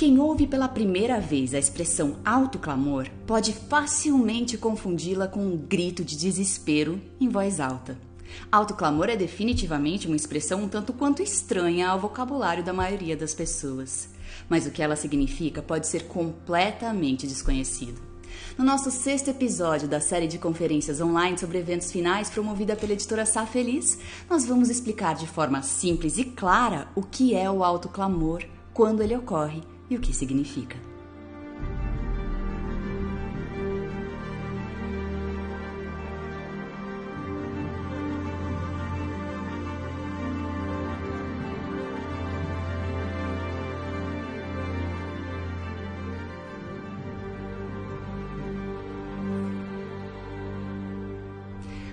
Quem ouve pela primeira vez a expressão alto clamor pode facilmente confundi-la com um grito de desespero em voz alta. Alto clamor é definitivamente uma expressão um tanto quanto estranha ao vocabulário da maioria das pessoas, mas o que ela significa pode ser completamente desconhecido. No nosso 6º episódio da série de conferências online sobre eventos finais promovida pela editora Sá Feliz, nós vamos explicar de forma simples e clara o que é o alto clamor, quando ele ocorre e o que significa.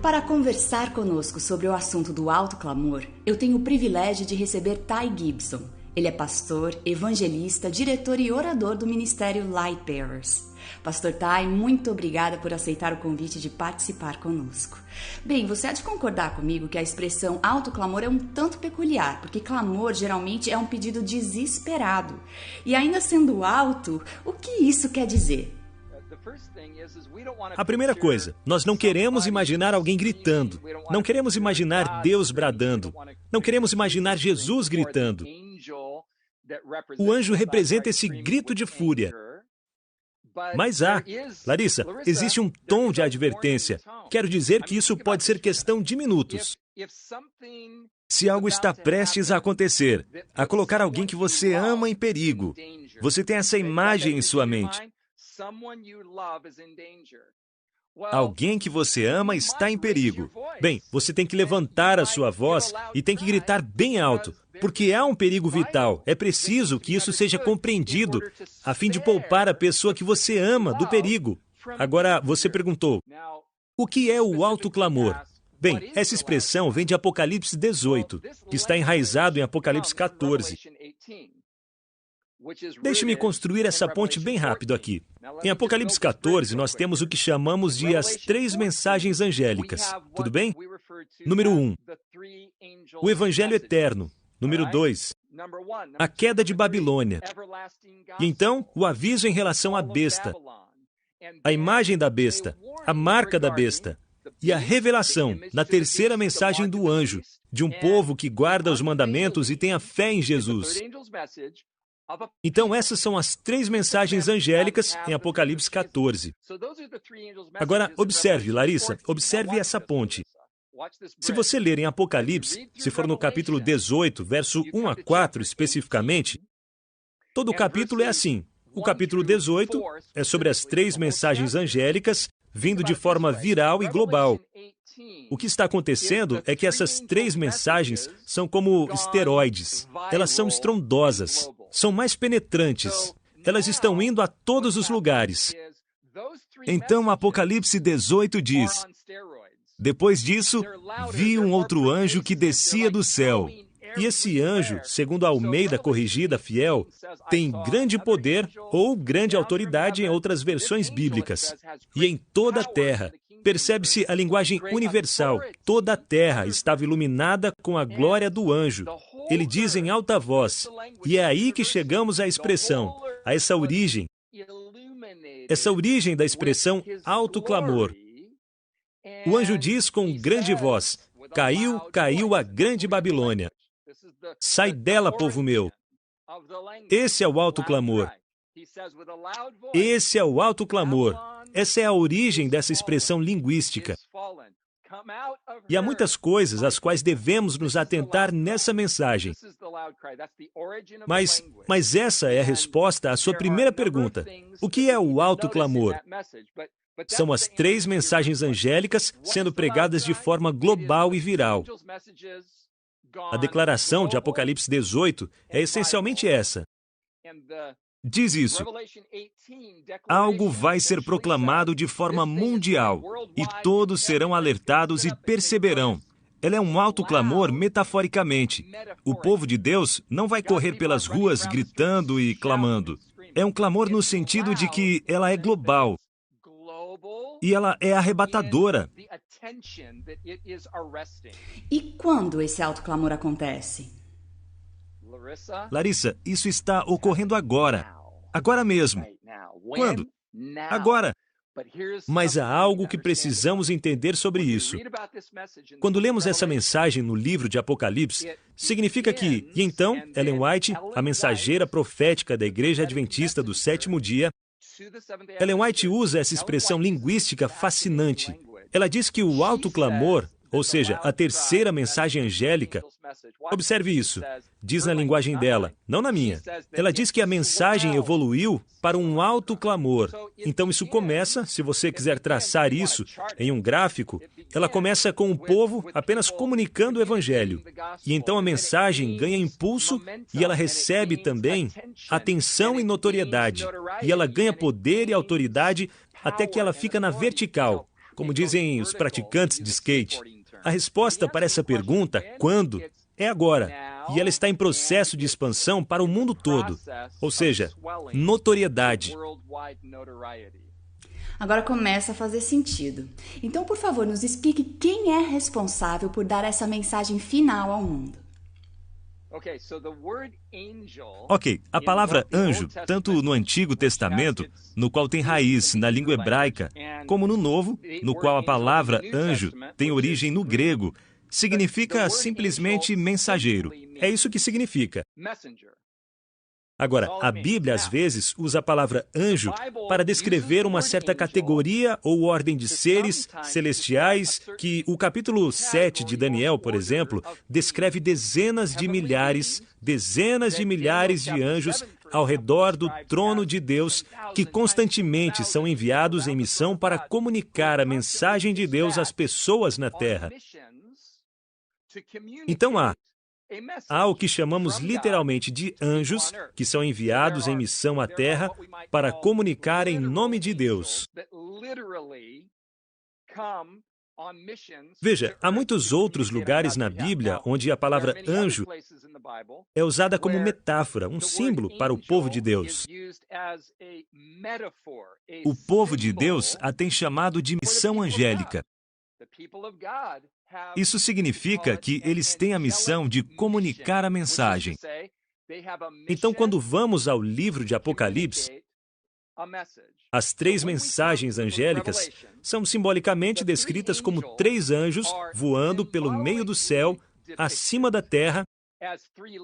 Para conversar conosco sobre o assunto do alto clamor, eu tenho o privilégio de receber Ty Gibson. Ele é pastor, evangelista, diretor e orador do ministério Light Bearers. Pastor Ty, muito obrigada por aceitar o convite de participar conosco. Bem, você há de concordar comigo que a expressão alto clamor é um tanto peculiar, porque clamor geralmente é um pedido desesperado. E ainda sendo alto, o que isso quer dizer? A primeira coisa, nós não queremos imaginar alguém gritando, não queremos imaginar Deus bradando, não queremos imaginar Jesus gritando. O anjo representa esse grito de fúria. Mas Larissa, existe um tom de advertência. Quero dizer que isso pode ser questão de minutos. Se algo está prestes a acontecer, a colocar alguém que você ama em perigo, você tem essa imagem em sua mente. Alguém que você ama está em perigo. Bem, você tem que levantar a sua voz e tem que gritar bem alto, porque há um perigo vital. É preciso que isso seja compreendido, a fim de poupar a pessoa que você ama do perigo. Agora, você perguntou, o que é o alto clamor? Bem, essa expressão vem de Apocalipse 18, que está enraizado em Apocalipse 14. Deixe-me construir essa ponte bem rápido aqui. Em Apocalipse 14, nós temos o que chamamos de as 3 mensagens angélicas. Tudo bem? Número 1, o Evangelho Eterno. Número 2, a queda de Babilônia. E então, o aviso em relação à besta, a imagem da besta, a marca da besta, e a revelação, na terceira mensagem do anjo, de um povo que guarda os mandamentos e tem a fé em Jesus. Então, essas são as 3 mensagens angélicas em Apocalipse 14. Agora, observe, Larissa, observe essa ponte. Se você ler em Apocalipse, se for no capítulo 18, verso 1 a 4 especificamente, todo o capítulo é assim. O capítulo 18 é sobre as 3 mensagens angélicas vindo de forma viral e global. O que está acontecendo é que essas 3 mensagens são como esteroides. Elas são estrondosas, são mais penetrantes. Elas estão indo a todos os lugares. Então, Apocalipse 18 diz, depois disso, vi um outro anjo que descia do céu. E esse anjo, segundo a Almeida Corrigida Fiel, tem grande poder ou grande autoridade em outras versões bíblicas. E em toda a terra, percebe-se a linguagem universal. Toda a terra estava iluminada com a glória do anjo. Ele diz em alta voz, e é aí que chegamos à expressão, a essa origem da expressão alto clamor. O anjo diz com grande voz, caiu, caiu a grande Babilônia. Sai dela, povo meu. Esse é o alto clamor. Esse é o alto clamor. Essa é a origem dessa expressão linguística. E há muitas coisas às quais devemos nos atentar nessa mensagem. Mas essa é a resposta à sua primeira pergunta. O que é o alto clamor? São as 3 mensagens angélicas sendo pregadas de forma global e viral. A declaração de Apocalipse 18 é essencialmente essa. Diz isso. Algo vai ser proclamado de forma mundial e todos serão alertados e perceberão. Ela é um alto clamor metaforicamente. O povo de Deus não vai correr pelas ruas gritando e clamando. É um clamor no sentido de que ela é global e ela é arrebatadora. E quando esse alto clamor acontece? Larissa, isso está ocorrendo agora. Agora mesmo. Quando? Agora. Mas há algo que precisamos entender sobre isso. Quando lemos essa mensagem no livro de Apocalipse, significa que, e então, Ellen White, a mensageira profética da Igreja Adventista do Sétimo Dia, Ellen White usa essa expressão linguística fascinante. Ela diz que o alto clamor, ou seja, a terceira mensagem angélica, observe isso, diz na linguagem dela, não na minha. Ela diz que a mensagem evoluiu para um alto clamor. Então isso começa, se você quiser traçar isso em um gráfico, ela começa com o povo apenas comunicando o evangelho. E então a mensagem ganha impulso e ela recebe também atenção e notoriedade. E ela ganha poder e autoridade até que ela fica na vertical, como dizem os praticantes de skate. A resposta para essa pergunta, quando, é agora. E ela está em processo de expansão para o mundo todo. Ou seja, notoriedade. Agora começa a fazer sentido. Então, por favor, nos explique quem é responsável por dar essa mensagem final ao mundo. Ok, a palavra anjo, tanto no Antigo Testamento, no qual tem raiz na língua hebraica, como no Novo, no qual a palavra anjo tem origem no grego, significa simplesmente mensageiro. É isso que significa. Agora, a Bíblia às vezes usa a palavra anjo para descrever uma certa categoria ou ordem de seres celestiais que o capítulo 7 de Daniel, por exemplo, descreve dezenas de milhares de anjos ao redor do trono de Deus que constantemente são enviados em missão para comunicar a mensagem de Deus às pessoas na Terra. Então há o que chamamos literalmente de anjos, que são enviados em missão à Terra para comunicar em nome de Deus. Veja, há muitos outros lugares na Bíblia onde a palavra anjo é usada como metáfora, um símbolo para o povo de Deus. O povo de Deus a tem chamado de missão angélica. Isso significa que eles têm a missão de comunicar a mensagem. Então, quando vamos ao livro de Apocalipse, as três mensagens angélicas são simbolicamente descritas como três anjos voando pelo meio do céu, acima da terra,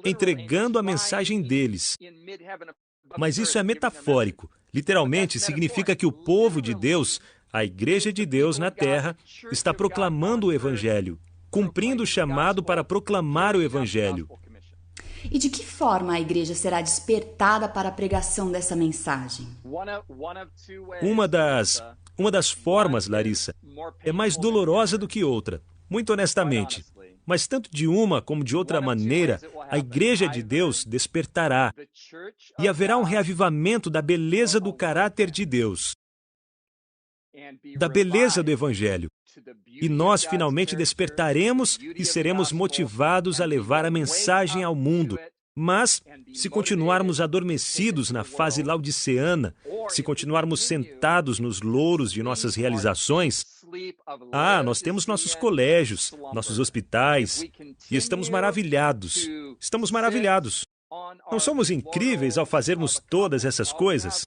entregando a mensagem deles. Mas isso é metafórico. Literalmente, significa que o povo de Deus, a Igreja de Deus na Terra, está proclamando o Evangelho, cumprindo o chamado para proclamar o Evangelho. E de que forma a igreja será despertada para a pregação dessa mensagem? Uma das formas, Larissa, é mais dolorosa do que outra, muito honestamente. Mas tanto de uma como de outra maneira, a Igreja de Deus despertará. E haverá um reavivamento da beleza do caráter de Deus, da beleza do Evangelho. E nós finalmente despertaremos e seremos motivados a levar a mensagem ao mundo. Mas, se continuarmos adormecidos na fase laodiceana, se continuarmos sentados nos louros de nossas realizações, nós temos nossos colégios, nossos hospitais, e estamos maravilhados. Estamos maravilhados. Não somos incríveis ao fazermos todas essas coisas?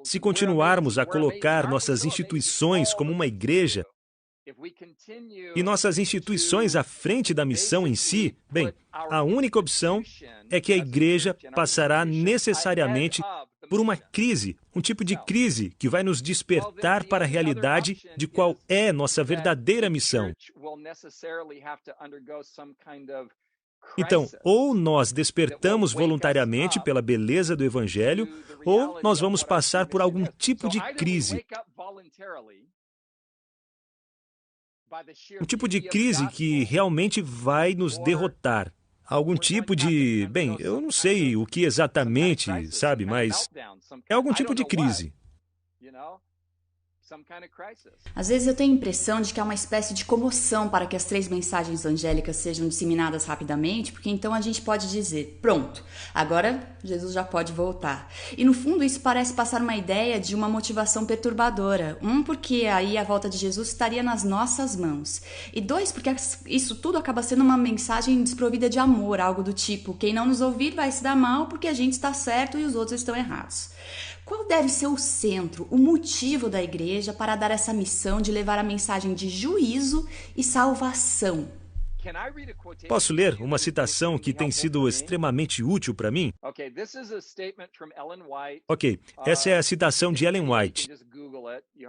Se continuarmos a colocar nossas instituições como uma igreja e nossas instituições à frente da missão em si, bem, a única opção é que a igreja passará necessariamente por uma crise, um tipo de crise que vai nos despertar para a realidade de qual é nossa verdadeira missão. Então, ou nós despertamos voluntariamente pela beleza do Evangelho, ou nós vamos passar por algum tipo de crise. Um tipo de crise que realmente vai nos derrotar. Algum tipo de... Bem, eu não sei o que exatamente, sabe, mas é algum tipo de crise. Às vezes eu tenho a impressão de que há uma espécie de comoção para que as 3 mensagens angélicas sejam disseminadas rapidamente, porque então a gente pode dizer, pronto, agora Jesus já pode voltar. E no fundo isso parece passar uma ideia de uma motivação perturbadora. Porque aí a volta de Jesus estaria nas nossas mãos. E 2, porque isso tudo acaba sendo uma mensagem desprovida de amor, algo do tipo, quem não nos ouvir vai se dar mal porque a gente está certo e os outros estão errados. Qual deve ser o centro, o motivo da igreja para dar essa missão de levar a mensagem de juízo e salvação? Posso ler uma citação que tem sido extremamente útil para mim? Ok, essa é a citação de Ellen White.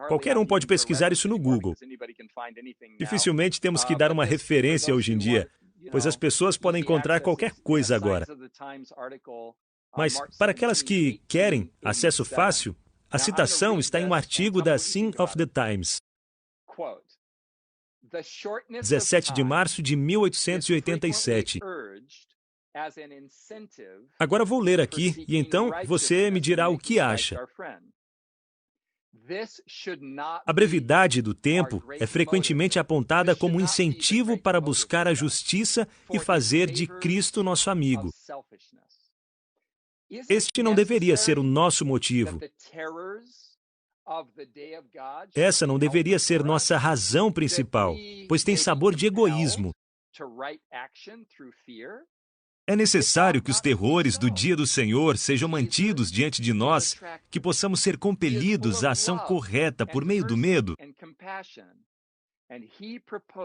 Qualquer um pode pesquisar isso no Google. Dificilmente temos que dar uma referência hoje em dia, pois as pessoas podem encontrar qualquer coisa agora. Mas, para aquelas que querem acesso fácil, a citação está em um artigo da Sign of the Times, 17 de março de 1887. Agora vou ler aqui e então você me dirá o que acha. A brevidade do tempo é frequentemente apontada como incentivo para buscar a justiça e fazer de Cristo nosso amigo. Este não deveria ser o nosso motivo. Essa não deveria ser nossa razão principal, pois tem sabor de egoísmo. É necessário que os terrores do dia do Senhor sejam mantidos diante de nós, que possamos ser compelidos à ação correta por meio do medo.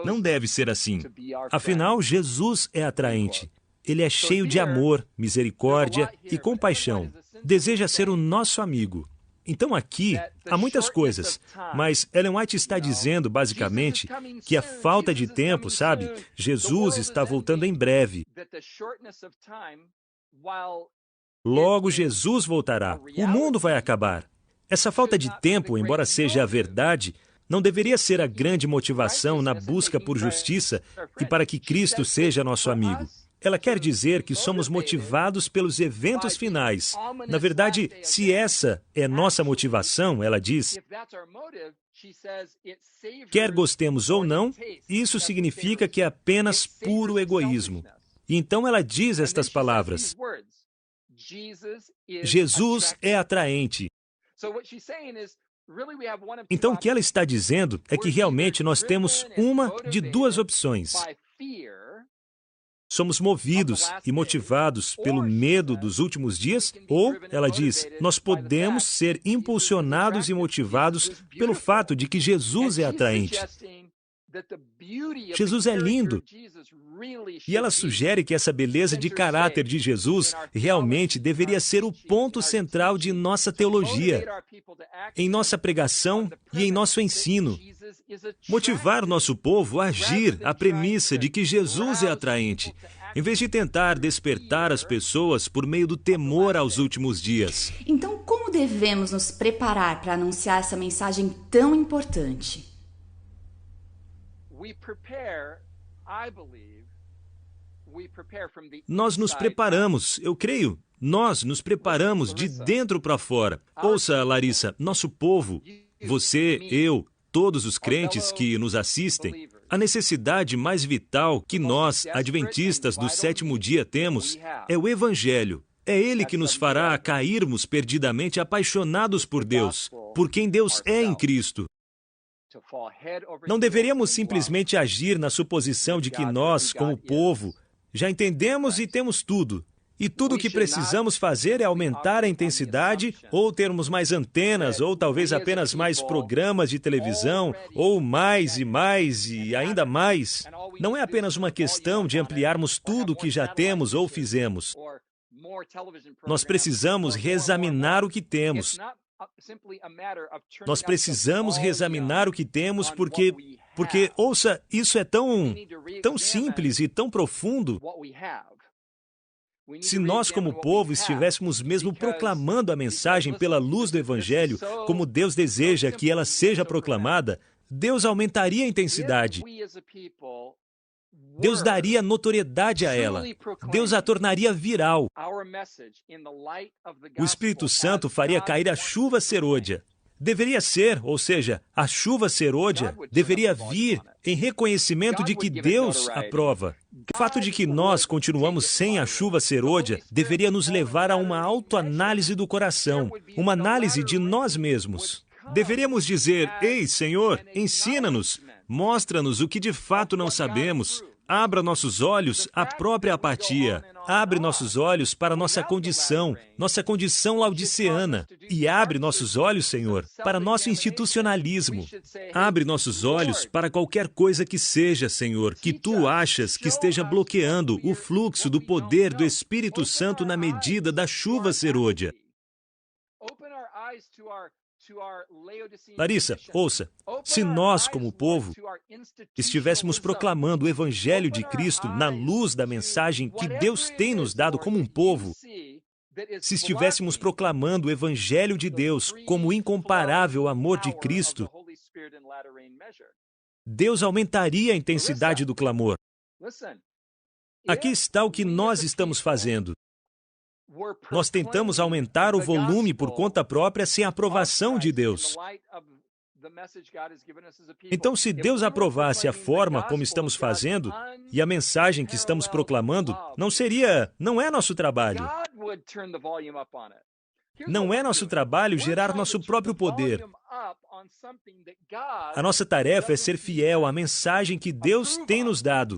Não deve ser assim. Afinal, Jesus é atraente. Ele é cheio de amor, misericórdia e compaixão. Deseja ser o nosso amigo. Então aqui há muitas coisas, mas Ellen White está dizendo, basicamente, que a falta de tempo, sabe? Jesus está voltando em breve. Logo Jesus voltará. O mundo vai acabar. Essa falta de tempo, embora seja a verdade, não deveria ser a grande motivação na busca por justiça e para que Cristo seja nosso amigo. Ela quer dizer que somos motivados pelos eventos finais. Na verdade, se essa é nossa motivação, ela diz, quer gostemos ou não, isso significa que é apenas puro egoísmo. E então ela diz estas palavras, Jesus é atraente. Então o que ela está dizendo é que realmente nós temos uma de 2 opções. Somos movidos e motivados pelo medo dos últimos dias, ou, ela diz, nós podemos ser impulsionados e motivados pelo fato de que Jesus é atraente. Jesus é lindo. E ela sugere que essa beleza de caráter de Jesus realmente deveria ser o ponto central de nossa teologia, em nossa pregação e em nosso ensino. Motivar nosso povo a agir a premissa de que Jesus é atraente, em vez de tentar despertar as pessoas por meio do temor aos últimos dias. Então, como devemos nos preparar para anunciar essa mensagem tão importante? Nós nos preparamos, eu creio. Nós nos preparamos de dentro para fora. Ouça, Larissa, nosso povo, você, eu, todos os crentes que nos assistem, a necessidade mais vital que nós, adventistas do 7º dia, temos é o Evangelho. É ele que nos fará cairmos perdidamente apaixonados por Deus, por quem Deus é em Cristo. Não deveríamos simplesmente agir na suposição de que nós, como povo, já entendemos e temos tudo. E tudo o que precisamos fazer é aumentar a intensidade, ou termos mais antenas, ou talvez apenas mais programas de televisão, ou mais e ainda mais. Não é apenas uma questão de ampliarmos tudo o que já temos ou fizemos. Nós precisamos reexaminar o que temos. Nós precisamos reexaminar o que temos porque, ouça, isso é tão simples e tão profundo. Se nós, como povo, estivéssemos mesmo proclamando a mensagem pela luz do Evangelho, como Deus deseja que ela seja proclamada, Deus aumentaria a intensidade. Deus daria notoriedade a ela. Deus a tornaria viral. O Espírito Santo faria cair a chuva serôdia. Deveria ser, ou seja, a chuva serôdia deveria vir em reconhecimento de que Deus aprova. O fato de que nós continuamos sem a chuva serôdia deveria nos levar a uma autoanálise do coração, uma análise de nós mesmos. Deveríamos dizer: ei, Senhor, ensina-nos, mostra-nos o que de fato não sabemos. Abra nossos olhos à própria apatia. Abre nossos olhos para nossa condição laodiceana. E abre nossos olhos, Senhor, para nosso institucionalismo. Abre nossos olhos para qualquer coisa que seja, Senhor, que Tu achas que esteja bloqueando o fluxo do poder do Espírito Santo na medida da chuva serôdia. Larissa, ouça, se nós, como povo, estivéssemos proclamando o Evangelho de Cristo na luz da mensagem que Deus tem nos dado como um povo, se estivéssemos proclamando o Evangelho de Deus como o incomparável amor de Cristo, Deus aumentaria a intensidade do clamor. Aqui está o que nós estamos fazendo. Nós tentamos aumentar o volume por conta própria sem a aprovação de Deus. Então, se Deus aprovasse a forma como estamos fazendo e a mensagem que estamos proclamando, não é nosso trabalho. Não é nosso trabalho gerar nosso próprio poder. A nossa tarefa é ser fiel à mensagem que Deus tem nos dado.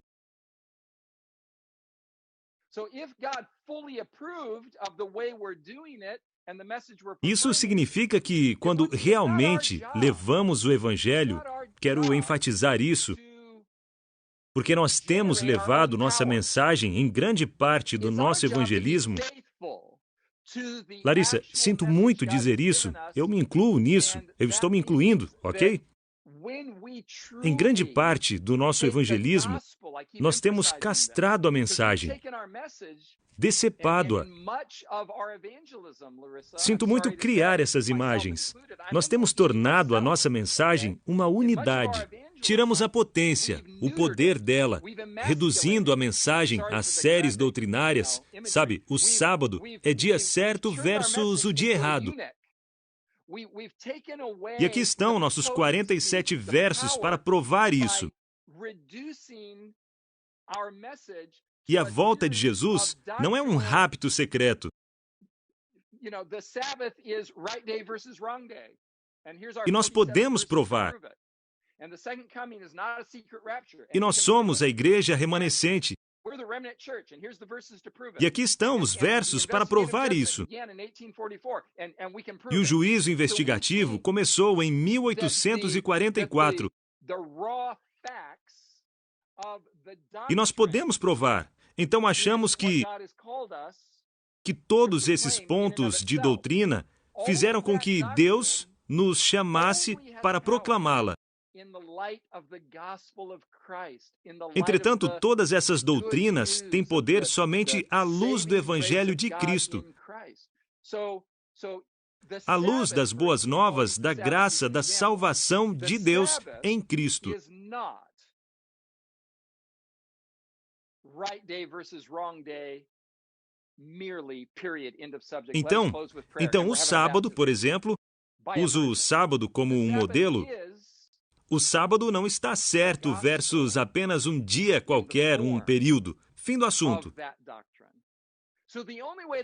Isso significa que, quando realmente levamos o Evangelho, quero enfatizar isso, porque nós temos levado nossa mensagem em grande parte do nosso evangelismo. Larissa, sinto muito dizer isso, eu me incluo nisso, eu estou me incluindo, ok? Em grande parte do nosso evangelismo, nós temos castrado a mensagem, decepado-a. Sinto muito criar essas imagens. Nós temos tornado a nossa mensagem uma unidade. Tiramos a potência, o poder dela, reduzindo a mensagem a séries doutrinárias. Sabe, o sábado é dia certo versus o dia errado. E aqui estão nossos 47 versos para provar isso. E a volta de Jesus não é um rapto secreto. E nós podemos provar. E nós somos a igreja remanescente. E aqui estão os versos para provar isso. E o juízo investigativo começou em 1844. E nós podemos provar. Então achamos que todos esses pontos de doutrina fizeram com que Deus nos chamasse para proclamá-la. Entretanto, todas essas doutrinas têm poder somente à luz do Evangelho de Cristo. À luz das boas novas, da graça, da salvação de Deus em Cristo. Então, o sábado, por exemplo, uso o sábado como um modelo. O sábado não está certo versus apenas um dia qualquer, um período. Fim do assunto.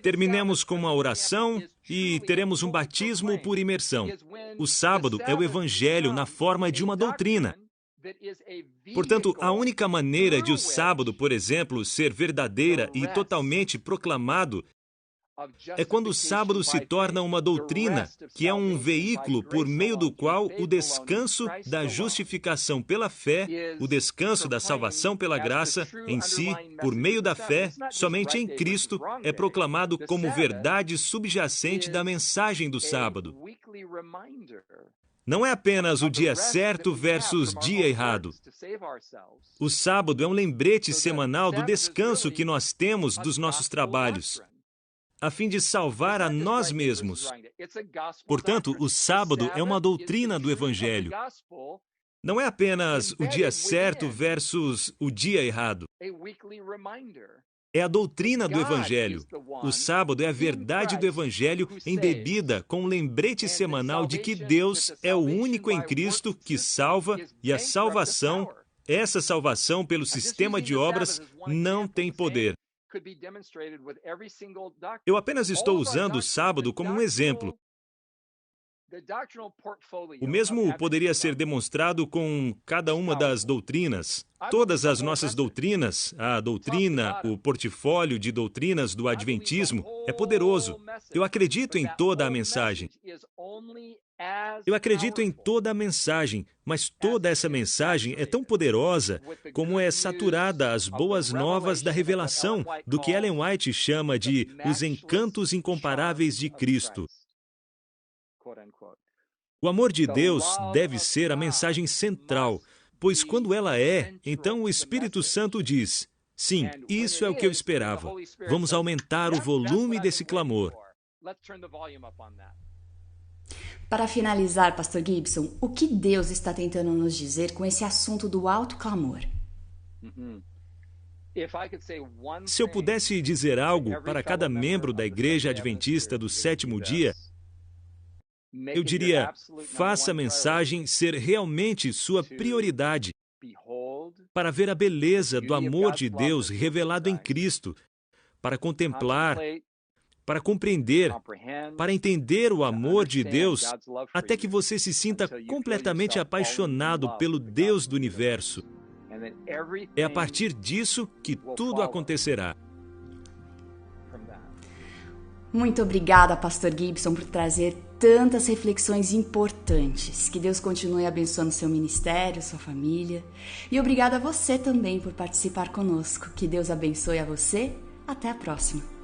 Terminemos com uma oração e teremos um batismo por imersão. O sábado é o Evangelho na forma de uma doutrina. Portanto, a única maneira de o sábado, por exemplo, ser verdadeira e totalmente proclamado é quando o sábado se torna uma doutrina, que é um veículo por meio do qual o descanso da justificação pela fé, o descanso da salvação pela graça em si, por meio da fé, somente em Cristo, é proclamado como verdade subjacente da mensagem do sábado. Não é apenas o dia certo versus dia errado. O sábado é um lembrete semanal do descanso que nós temos dos nossos trabalhos, a fim de salvar a nós mesmos. Portanto, o sábado é uma doutrina do Evangelho. Não é apenas o dia certo versus o dia errado. É a doutrina do Evangelho. O sábado é a verdade do Evangelho embebida com um lembrete semanal de que Deus é o único em Cristo que salva e a salvação, essa salvação pelo sistema de obras, não tem poder. Eu apenas estou usando o sábado como um exemplo. O mesmo poderia ser demonstrado com cada uma das doutrinas. Todas as nossas doutrinas, a doutrina, o portfólio de doutrinas do Adventismo é poderoso. Eu acredito em toda a mensagem. Eu acredito em toda a mensagem, mas toda essa mensagem é tão poderosa como é saturada as boas novas da revelação, do que Ellen White chama de os encantos incomparáveis de Cristo. O amor de Deus deve ser a mensagem central, pois quando ela é, então o Espírito Santo diz, sim, isso é o que eu esperava. Vamos aumentar o volume desse clamor. Para finalizar, Pastor Gibson, o que Deus está tentando nos dizer com esse assunto do alto clamor? Se eu pudesse dizer algo para cada membro da Igreja Adventista do Sétimo Dia, eu diria, faça a mensagem ser realmente sua prioridade para ver a beleza do amor de Deus revelado em Cristo, para contemplar, para compreender, para entender o amor de Deus, até que você se sinta completamente apaixonado pelo Deus do universo. É a partir disso que tudo acontecerá. Muito obrigada, Pastor Gibson, por trazer tantas reflexões importantes. Que Deus continue abençoando seu ministério, sua família. E obrigada a você também por participar conosco. Que Deus abençoe a você. Até a próxima.